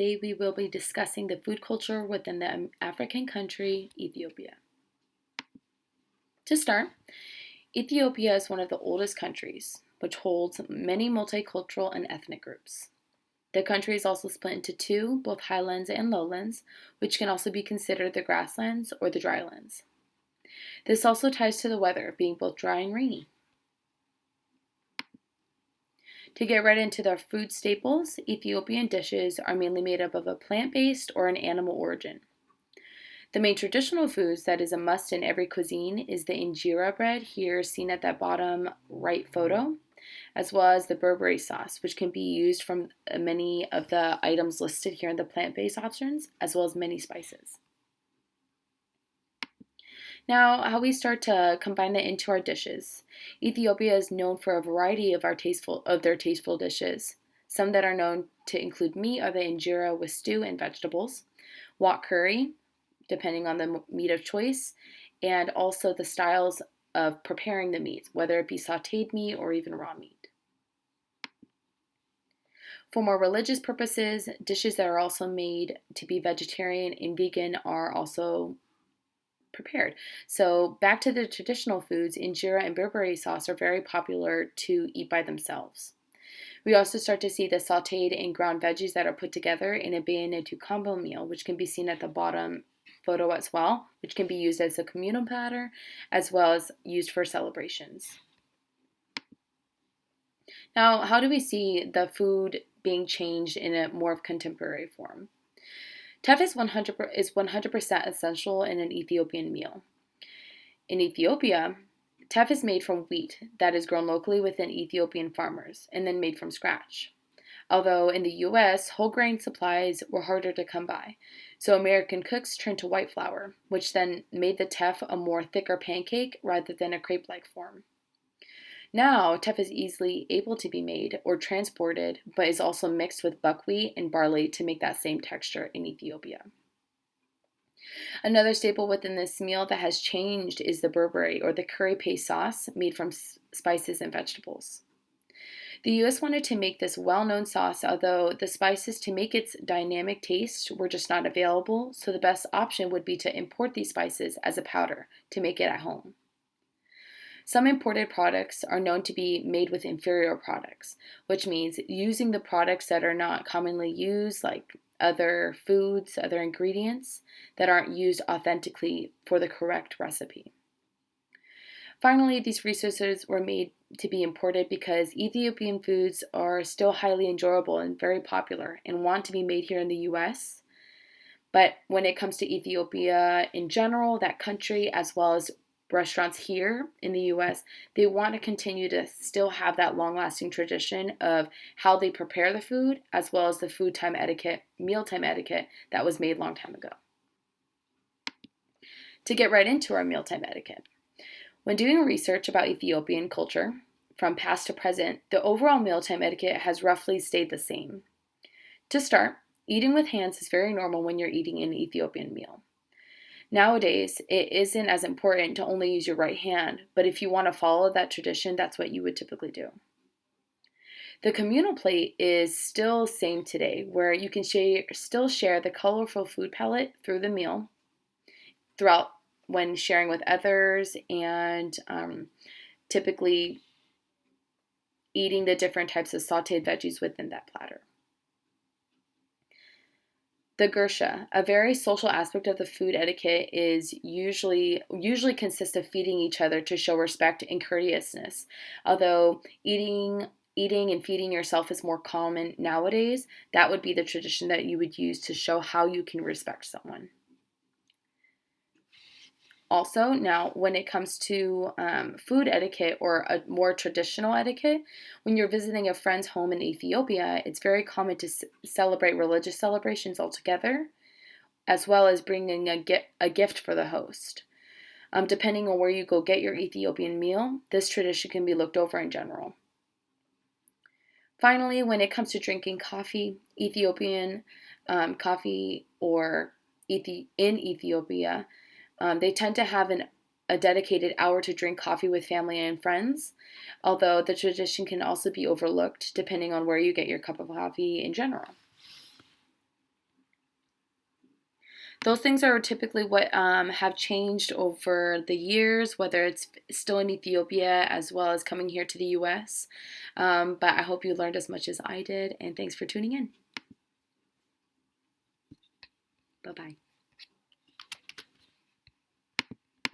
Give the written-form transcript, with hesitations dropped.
Today we will be discussing the food culture within the African country, Ethiopia. To start, Ethiopia is one of the oldest countries, which holds many multicultural and ethnic groups. The country is also split into two, both highlands and lowlands, which can also be considered the grasslands or the drylands. This also ties to the weather, being both dry and rainy. To get right into their food staples, Ethiopian dishes are mainly made up of a plant-based or an animal origin. The main traditional foods that is a must in every cuisine is the injera bread, here seen at that bottom right photo, as well as the Burberry sauce, which can be used from many of the items listed here in the plant-based options, as well as many spices. Now, how we start to combine that into our dishes. Ethiopia is known for a variety of their tasteful dishes. Some that are known to include meat are the injera with stew and vegetables, wok curry, depending on the meat of choice, and also the styles of preparing the meat, whether it be sautéed meat or even raw meat. For more religious purposes, dishes that are also made to be vegetarian and vegan are also prepared. So back to the traditional foods, injera and Burberry sauce are very popular to eat by themselves. We also start to see the sautéed and ground veggies that are put together in a bayonetu combo meal, which can be seen at the bottom photo as well, which can be used as a communal platter as well as used for celebrations. Now, how do we see the food being changed in a more contemporary form? Teff is 100% essential in an Ethiopian meal. In Ethiopia, teff is made from wheat that is grown locally within Ethiopian farmers and then made from scratch. Although in the US, whole grain supplies were harder to come by, so American cooks turned to white flour, which then made the teff a more thicker pancake rather than a crepe-like form. Now, teff is easily able to be made or transported, but is also mixed with buckwheat and barley to make that same texture in Ethiopia. Another staple within this meal that has changed is the Burberry or the curry paste sauce made from spices and vegetables. The US wanted to make this well-known sauce, although the spices to make its dynamic taste were just not available, so the best option would be to import these spices as a powder to make it at home. Some imported products are known to be made with inferior products, which means using the products that are not commonly used, like other foods, other ingredients that aren't used authentically for the correct recipe. Finally, these resources were made to be imported because Ethiopian foods are still highly enjoyable and very popular and want to be made here in the US. But when it comes to Ethiopia in general, that country, as well as restaurants here in the US, they want to continue to still have that long-lasting tradition of how they prepare the food, as well as the food time etiquette, mealtime etiquette that was made a long time ago. To get right into our mealtime etiquette. When doing research about Ethiopian culture, from past to present, the overall mealtime etiquette has roughly stayed the same. To start, eating with hands is very normal when you're eating an Ethiopian meal. Nowadays, it isn't as important to only use your right hand, but if you want to follow that tradition, that's what you would typically do. The communal plate is still same today, where you can still share the colorful food palette through the meal, throughout when sharing with others, and typically eating the different types of sautéed veggies within that platter. The gursha, a very social aspect of the food etiquette, is usually consists of feeding each other to show respect and courteousness. Although eating and feeding yourself is more common nowadays, that would be the tradition that you would use to show how you can respect someone. Also, now when it comes to food etiquette or a more traditional etiquette, when you're visiting a friend's home in Ethiopia, it's very common to celebrate religious celebrations altogether, as well as bringing a gift for the host. Depending on where you go get your Ethiopian meal, this tradition can be looked over in general. Finally, when it comes to drinking coffee, Ethiopian coffee or in Ethiopia, they tend to have a dedicated hour to drink coffee with family and friends, although the tradition can also be overlooked depending on where you get your cup of coffee in general. those things are typically what have changed over the years, whether it's still in Ethiopia as well as coming here to the US. But I hope you learned as much as I did, and thanks for tuning in. Bye bye.